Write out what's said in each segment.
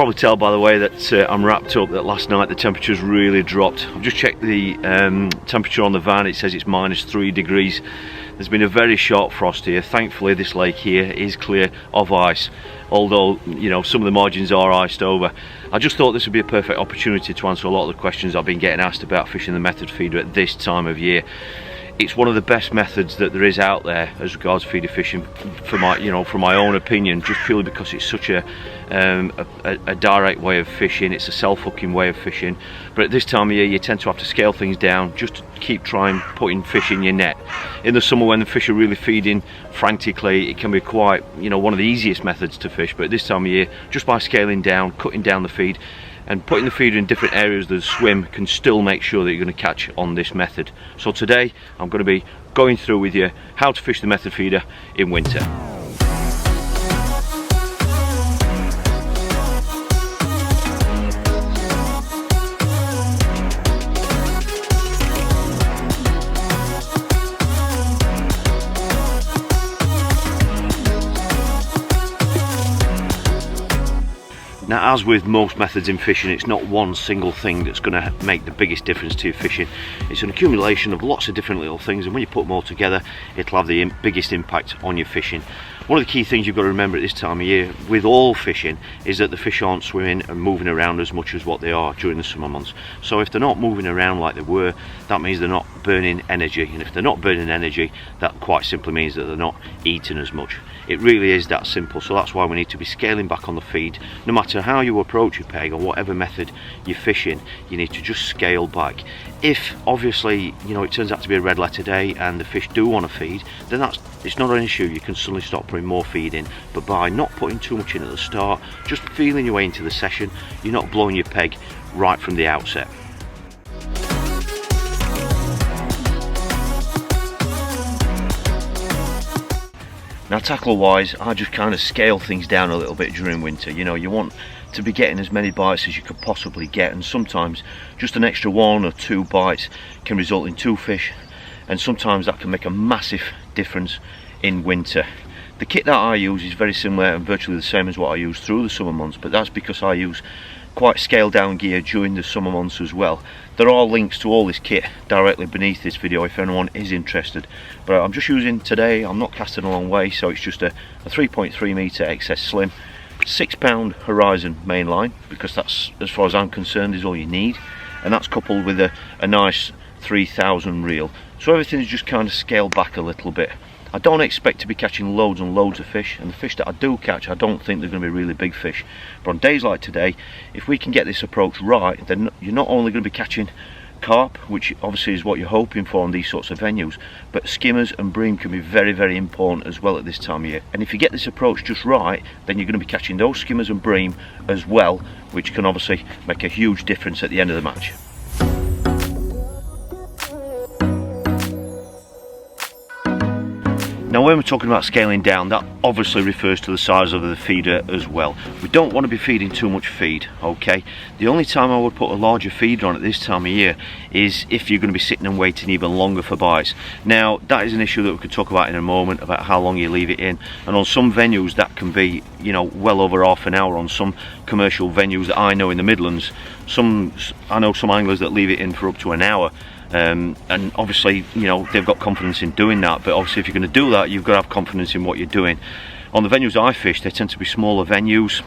probably tell by the way that I'm wrapped up that last night the temperatures really dropped. I've just checked the temperature on the van. It says it's -3 degrees. There's been a very sharp frost here. Thankfully this lake here is clear of ice, although you know some of the margins are iced over. I just thought this would be a perfect opportunity to answer a lot of the questions I've been getting asked about fishing the method feeder at this time of year. It's one of the best methods that there is out there as regards feeder fishing, for my own opinion, just purely because it's such a direct way of fishing. It's a self-hooking way of fishing, but at this time of year you tend to have to scale things down just to keep trying putting fish in your net. In the summer when the fish are really feeding frantically, it can be quite, one of the easiest methods to fish, but at this time of year, just by scaling down, cutting down the feed and putting the feeder in different areas that swim can still make sure that you're going to catch on this method. So today I'm going to be going through with you how to fish the method feeder in winter. Now, as with most methods in fishing, it's not one single thing that's going to make the biggest difference to your fishing. It's an accumulation of lots of different little things, and when you put them all together, it'll have the biggest impact on your fishing. One of the key things you've got to remember at this time of year with all fishing is that the fish aren't swimming and moving around as much as what they are during the summer months. So if they're not moving around like they were, that means they're not burning energy, and if they're not burning energy, that quite simply means that they're not eating as much. It really is that simple. So that's why we need to be scaling back on the feed. No matter how you approach your peg or whatever method you're fishing, you need to just scale back. If obviously it turns out to be a red letter day and the fish do want to feed, then it's not an issue. You can suddenly start putting more feed in, but by not putting too much in at the start, just feeling your way into the session, you're not blowing your peg right from the outset. Now, tackle wise, I just kind of scale things down a little bit during winter. You want to be getting as many bites as you could possibly get, and sometimes just an extra 1 or 2 bites can result in 2 fish, and sometimes that can make a massive difference in winter. The kit that I use is very similar and virtually the same as what I use through the summer months, but that's because I use quite scaled down gear during the summer months as well. There are links to all this kit directly beneath this video if anyone is interested, but I'm just using today, I'm not casting a long way, so it's just a 3.3 meter XS Slim, 6 pound Horizon mainline, because that's, as far as I'm concerned, is all you need, and that's coupled with a nice 3000 reel. So everything's just kind of scaled back a little bit. I don't expect to be catching loads and loads of fish, and the fish that I do catch, I don't think they're going to be really big fish. But on days like today, if we can get this approach right, then you're not only going to be catching carp, which obviously is what you're hoping for on these sorts of venues, but skimmers and bream can be very, very important as well at this time of year. And if you get this approach just right, then you're going to be catching those skimmers and bream as well, which can obviously make a huge difference at the end of the match. Now, when we're talking about scaling down, that obviously refers to the size of the feeder as well. We don't want to be feeding too much feed, okay? The only time I would put a larger feeder on at this time of year is if you're going to be sitting and waiting even longer for bites. Now, that is an issue that we could talk about in a moment, about how long you leave it in. And on some venues that can be, well over half an hour. On some commercial venues that I know in the Midlands, I know some anglers that leave it in for up to an hour. And obviously, they've got confidence in doing that, but obviously if you're going to do that, you've got to have confidence in what you're doing. On the venues I fish, they tend to be smaller venues,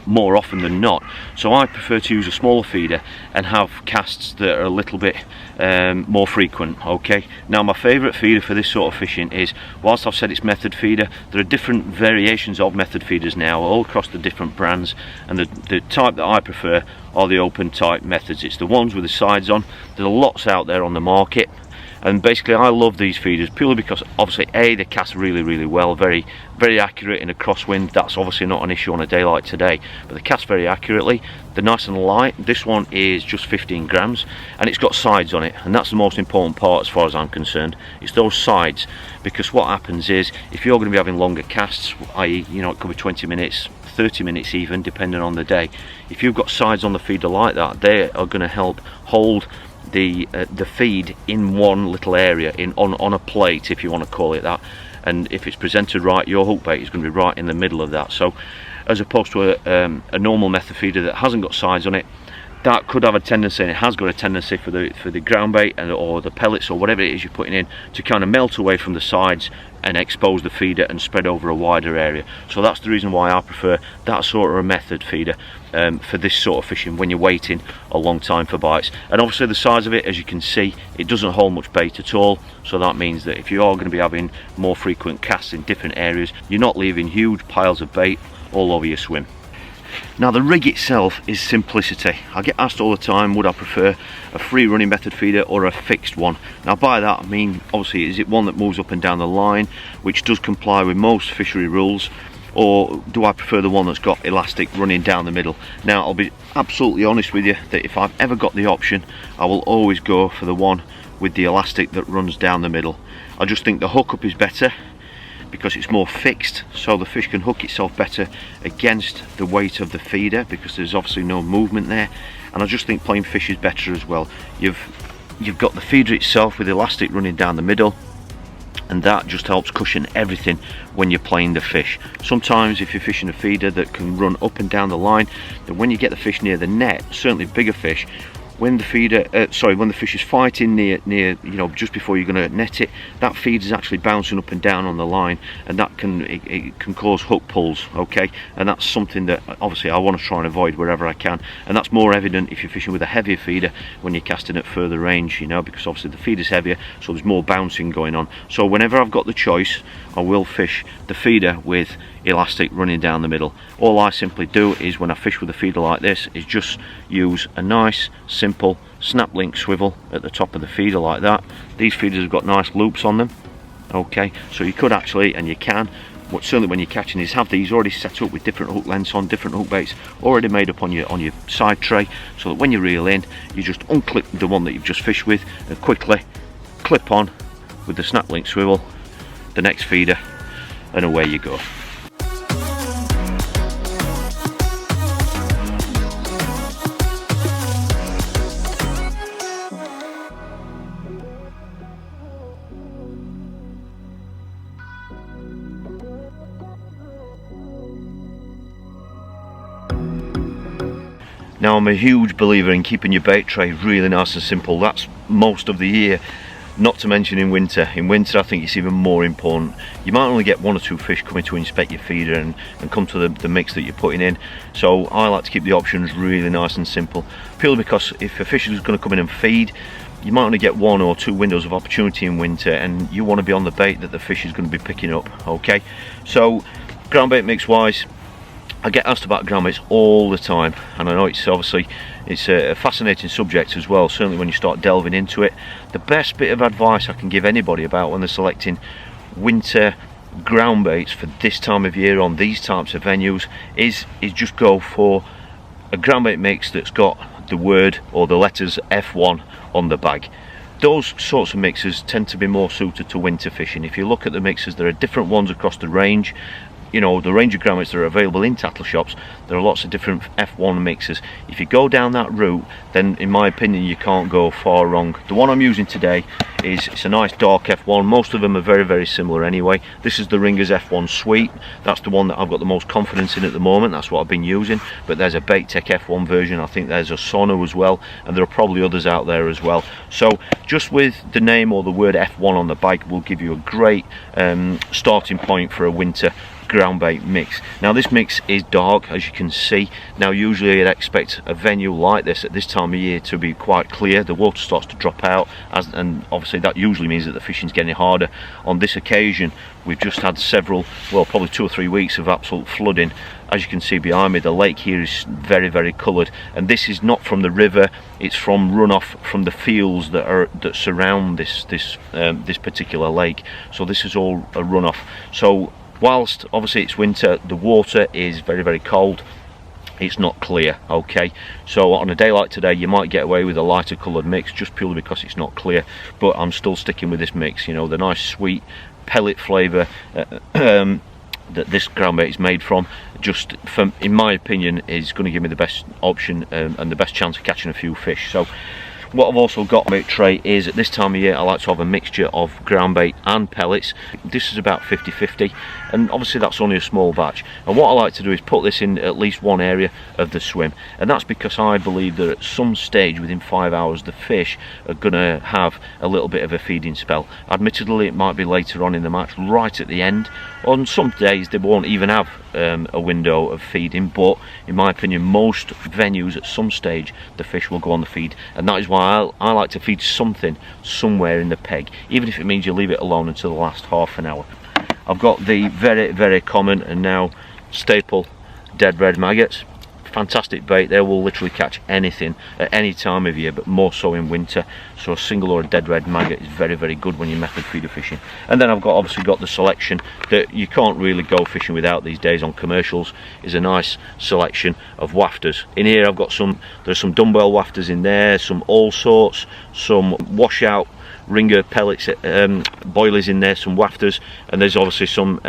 more often than not, so I prefer to use a smaller feeder and have casts that are a little bit more frequent. Okay, now my favourite feeder for this sort of fishing is, whilst I've said it's method feeder, there are different variations of method feeders now all across the different brands, and the type that I prefer are the open type methods. It's the ones with the sides on. There are lots out there on the market, and basically I love these feeders purely because obviously they cast really, really well, very, very accurate in a crosswind. That's obviously not an issue on a day like today, but they cast very accurately. They're nice and light. This one is just 15 grams and it's got sides on it, and that's the most important part as far as I'm concerned. It's those sides, because what happens is if you're going to be having longer casts, i.e. it could be 20 minutes, 30 minutes even, depending on the day, if you've got sides on the feeder like that, they are going to help hold the feed in one little area, on a plate, if you want to call it that, and if it's presented right, your hook bait is going to be right in the middle of that. So as opposed to a normal method feeder that hasn't got sides on it. That could have a tendency, and it has got a tendency for the ground bait or the pellets or whatever it is you're putting in to kind of melt away from the sides and expose the feeder and spread over a wider area. So that's the reason why I prefer that sort of a method feeder for this sort of fishing when you're waiting a long time for bites. And obviously the size of it, as you can see, it doesn't hold much bait at all, so that means that if you are going to be having more frequent casts in different areas, you're not leaving huge piles of bait all over your swim. Now the rig itself is simplicity. I get asked all the time, would I prefer a free running method feeder or a fixed one? Now by that I mean, obviously, is it one that moves up and down the line, which does comply with most fishery rules, or do I prefer the one that's got elastic running down the middle? Now I'll be absolutely honest with you that if I've ever got the option, I will always go for the one with the elastic that runs down the middle. I just think the hookup is better, because it's more fixed, so the fish can hook itself better against the weight of the feeder, because there's obviously no movement there. And I just think plain fish is better as well. You've got the feeder itself with elastic running down the middle, and that just helps cushion everything when you're playing the fish. Sometimes if you're fishing a feeder that can run up and down the line, then when you get the fish near the net, certainly bigger fish, when the feeder, when the fish is fighting near, you know, just before you're going to net it, that feed is actually bouncing up and down on the line, and that it can cause hook pulls, okay? And that's something that obviously I want to try and avoid wherever I can, and that's more evident if you're fishing with a heavier feeder when you're casting at further range, you know, because obviously the feeder's heavier, so there's more bouncing going on. So whenever I've got the choice, I will fish the feeder with elastic running down the middle. All I simply do is, when I fish with a feeder like this, is just use a nice simple snap link swivel at the top of the feeder like that. These feeders have got nice loops on them, okay, so you could actually, and you can, certainly when you're catching these, have these already set up with different hook lengths on, different hook baits already made up on your side tray, so that when you reel in, you just unclip the one that you've just fished with and quickly clip on with the snap link swivel the next feeder, and away you go. Now I'm a huge believer in keeping your bait tray really nice and simple. That's most of the year, not to mention in winter. In winter I think it's even more important. You might only get one or two fish coming to inspect your feeder and come to the mix that you're putting in. So I like to keep the options really nice and simple, purely because if a fish is going to come in and feed, you might only get one or two windows of opportunity in winter, and you want to be on the bait that the fish is going to be picking up, okay? So ground bait mix wise, I get asked about ground baits all the time, and I know it's a fascinating subject as well, certainly when you start delving into it. The best bit of advice I can give anybody about when they're selecting winter ground baits for this time of year on these types of venues is just go for a ground bait mix that's got the word or the letters F1 on the bag. Those sorts of mixes tend to be more suited to winter fishing. If you look at the mixes, there are different ones across the range. You know, the range of ground baits that are available in tackle shops, there are lots of different F1 mixes. If you go down that route, then in my opinion you can't go far wrong. The one I'm using today it's a nice dark F1. Most of them are very, very similar anyway. This is the Ringers F1 Sweet. That's the one that I've got the most confidence in at the moment. That's what I've been using. But there's a Bait Tech F1 version. I think there's a Sono as well, and there are probably others out there as well. So just with the name or the word F1 on the bag will give you a great starting point for a winter ground bait mix. Now this mix is dark, as you can see. Now usually I'd expect a venue like this at this time of year to be quite clear. The water starts to drop out, and obviously that usually means that the fishing's getting harder. On this occasion we've just had several, well, probably 2 or 3 weeks of absolute flooding. As you can see behind me, the lake here is very, very coloured, and this is not from the river, it's from runoff from the fields that surround this particular lake. So this is all a runoff. So whilst obviously it's winter, the water is very, very cold. It's not clear, okay? So on a day like today you might get away with a lighter coloured mix just purely because it's not clear, but I'm still sticking with this mix. You know, the nice sweet pellet flavour that this ground bait is made from, just in my opinion, is going to give me the best option and the best chance of catching a few fish. So What I've also got on my tray is, at this time of year, I like to have a mixture of ground bait and pellets. This is about 50-50, and obviously that's only a small batch. And what I like to do is put this in at least one area of the swim, and that's because I believe that at some stage within 5 hours the fish are going to have a little bit of a feeding spell. Admittedly, it might be later on in the match, right at the end. On some days they won't even have a window of feeding, but in my opinion most venues at some stage the fish will go on the feed, and that is why I like to feed something somewhere in the peg, even if it means you leave it alone until the last half an hour. I've got the very common and now staple dead red maggots. Fantastic bait. They will literally catch anything at any time of year, but more so in winter. So a single or a dead red maggot is very good when you're method feeder fishing. And then I've obviously got the selection that you can't really go fishing without these days on commercials, is a nice selection of wafters. In here I've got there's some dumbbell wafters in there, some all sorts, some washout ringer pellets, boilies in there, some wafters, and there's obviously some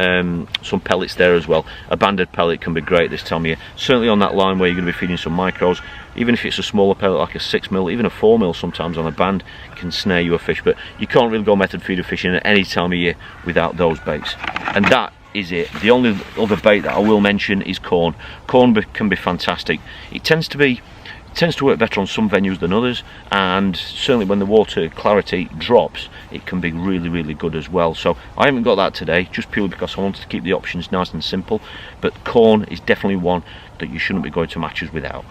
pellets there as well. A banded pellet can be great this time of year, certainly on that line where you're going to be feeding some micros. Even if it's a smaller pellet like a 6mm, even a 4mm sometimes on a band can snare you a fish, but you can't really go method feeder fishing at any time of year without those baits. And that is it. The only other bait that I will mention is corn. Corn can be fantastic. It tends to work better on some venues than others, and certainly when the water clarity drops it can be really good as well. So I haven't got that today, just purely because I wanted to keep the options nice and simple, but corn is definitely one that you shouldn't be going to matches without.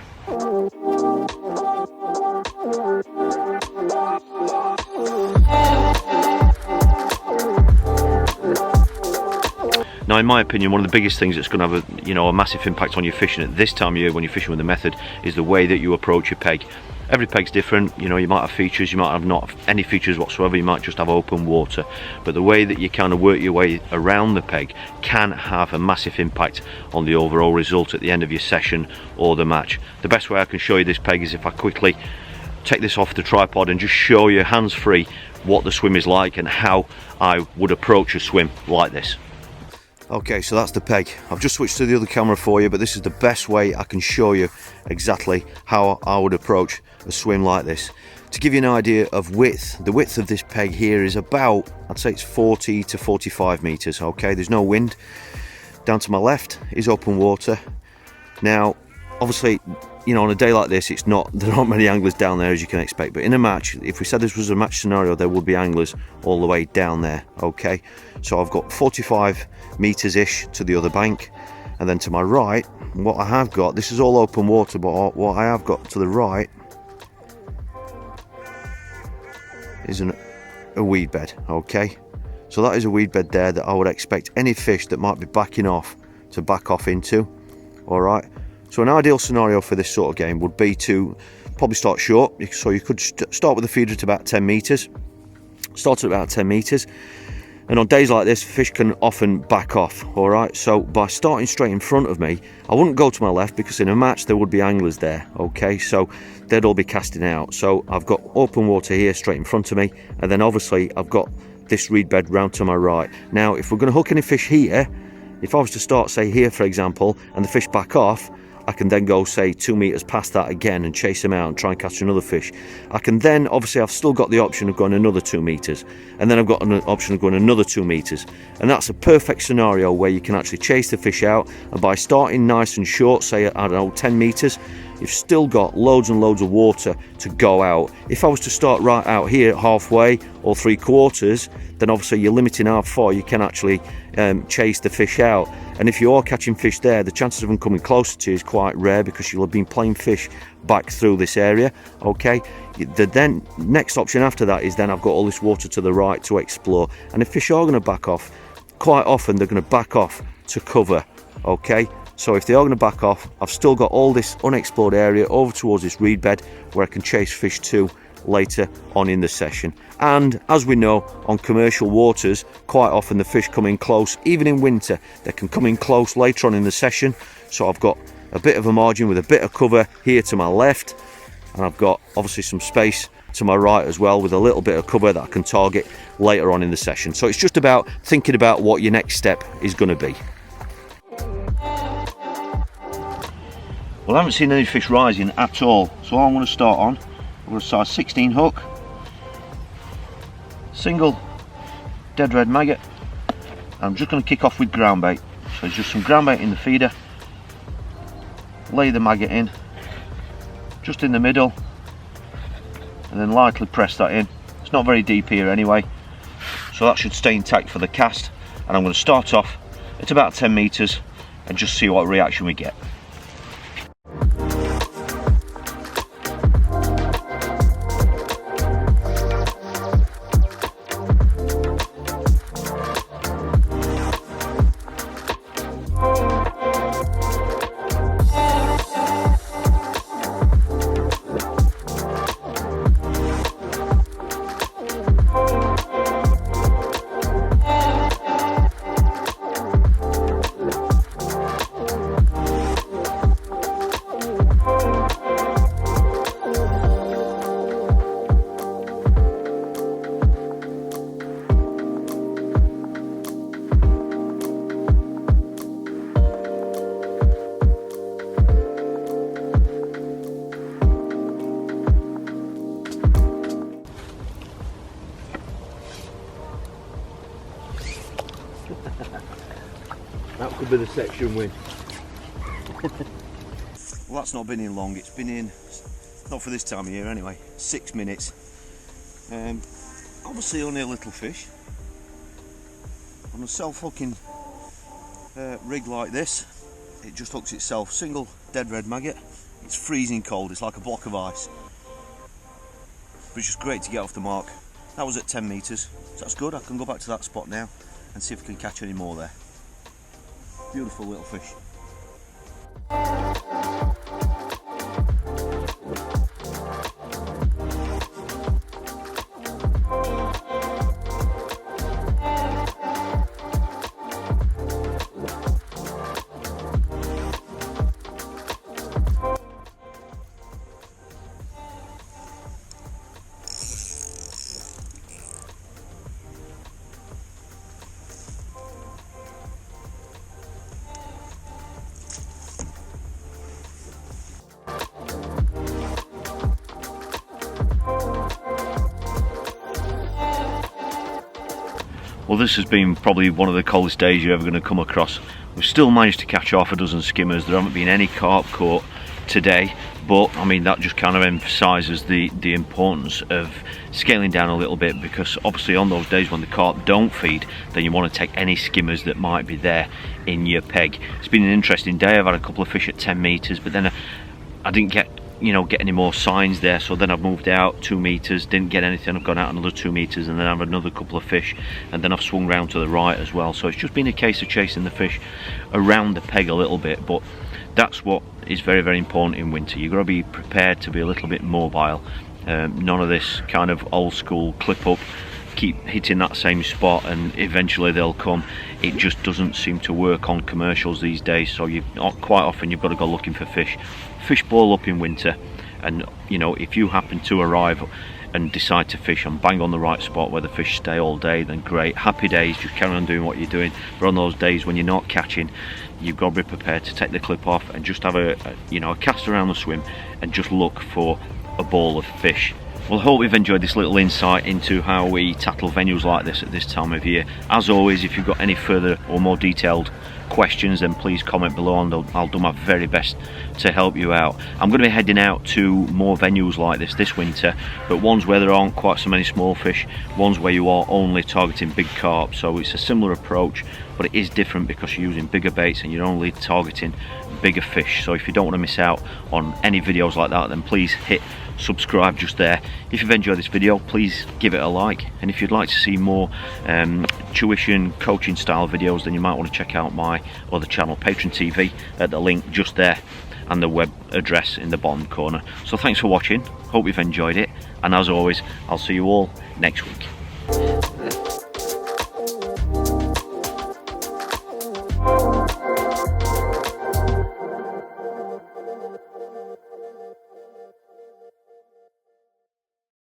Now, in my opinion, one of the biggest things that's going to have a massive impact on your fishing at this time of year when you're fishing with the method is the way that you approach your peg. Every peg's different. You might have features, you might have not any features whatsoever, you might just have open water, but the way that you kind of work your way around the peg can have a massive impact on the overall result at the end of your session or the match. The best way I can show you this peg is if I quickly take this off the tripod and just show you hands free what the swim is like and how I would approach a swim like this. Okay, so that's the peg. I've just switched to the other camera for you, but this is the best way I can show you exactly how I would approach a swim like this. To give you an idea of width, the width of this peg here is about, I'd say it's 40 to 45 meters. Okay, there's no wind. Down to my left is open water. Now, obviously, on a day like this, there aren't many anglers down there as you can expect, but in a match, if we said this was a match scenario, there would be anglers all the way down there. Okay, so I've got 45 meters ish to the other bank, and then to my right, what I have got, this is all open water, but what I have got to the right is a weed bed. Okay, so that is a weed bed there that I would expect any fish that might be backing off to back off into. All right, so an ideal scenario for this sort of game would be to probably start short, so you could start with a feeder at about 10 meters, start at about 10 meters, and on days like this fish can often back off. All right, so by starting straight in front of me, I wouldn't go to my left because in a match there would be anglers there. Okay, so they'd all be casting out, so I've got open water here straight in front of me, and then obviously I've got this reed bed round to my right. Now if we're going to hook any fish here, if I was to start say here for example and the fish back off, I can then go say 2 meters past that again and chase him out and try and catch another fish. I can then, obviously I've still got the option of going another 2 meters, and then I've got an option of going another 2 meters, and that's a perfect scenario where you can actually chase the fish out, and by starting nice and short, say I don't know 10 meters, you've still got loads and loads of water to go out. If I was to start right out here halfway or 3/4, then obviously you're limiting how far you can actually chase the fish out. And if you are catching fish there, the chances of them coming closer to you is quite rare because you'll have been playing fish back through this area. Okay, the then next option after that is then I've got all this water to the right to explore, and if fish are going to back off, quite often they're going to back off to cover. Okay, so if they are going to back off, I've still got all this unexplored area over towards this reed bed where I can chase fish to later on in the session. And as we know, on commercial waters, quite often the fish come in close. Even in winter, they can come in close later on in the session, so I've got a bit of a margin with a bit of cover here to my left, and I've got obviously some space to my right as well with a little bit of cover that I can target later on in the session. So it's just about thinking about what your next step is going to be. Well, I haven't seen any fish rising at all, so all I'm going to start on I've got a size 16 hook, single dead red maggot. I'm just going to kick off with ground bait. So it's just some ground bait in the feeder, lay the maggot in just in the middle, and then lightly press that in. It's not very deep here anyway, so that should stay intact for the cast. And I'm going to start off at about 10 meters and just see what reaction we get. That could be the section win. Well, that's not been in long. It's been in, not for this time of year anyway, 6 minutes. Obviously only a little fish. On a self-hooking rig like this, it just hooks itself. Single dead red maggot. It's freezing cold. It's like a block of ice. But it's just great to get off the mark. That was at 10 meters, so that's good. I can go back to that spot now and see if we can catch any more there. Beautiful little fish. Well, this has been probably one of the coldest days you're ever going to come across. We've still managed to catch half a dozen skimmers. There haven't been any carp caught today, but I mean that just kind of emphasises the importance of scaling down a little bit, because obviously on those days when the carp don't feed, then you want to take any skimmers that might be there in your peg. It's been an interesting day. I've had a couple of fish at 10 meters, but then I didn't get any more signs there, so then I've moved out 2 meters, didn't get anything. I've gone out another 2 meters, and then I've another couple of fish, and then I've swung round to the right as well. So it's just been a case of chasing the fish around the peg a little bit, but that's what is very, very important in winter. You've got to be prepared to be a little bit mobile. None of this kind of old school clip up, keep hitting that same spot and eventually they'll come. It just doesn't seem to work on commercials these days, so quite often you've got to go looking for fish. Fish ball up in winter, and if you happen to arrive and decide to fish and bang on the right spot where the fish stay all day, then great, happy days, just carry on doing what you're doing. But on those days when you're not catching, you've got to be prepared to take the clip off and just have a cast around the swim and just look for a ball of fish. Well, I hope you've enjoyed this little insight into how we tackle venues like this at this time of year. As always, if you've got any further or more detailed questions, then please comment below and I'll do my very best to help you out. I'm going to be heading out to more venues like this winter, but ones where there aren't quite so many small fish, ones where you are only targeting big carp. So it's a similar approach, but it is different because you're using bigger baits and you're only targeting bigger fish. So if you don't want to miss out on any videos like that, then please hit subscribe just there. If you've enjoyed this video, please give it a like, and if you'd like to see more tuition coaching style videos, then you might want to check out my other channel, Patron TV, at the link just there and the web address in the bottom corner. So thanks for watching, hope you've enjoyed it, and as always, I'll see you all next week.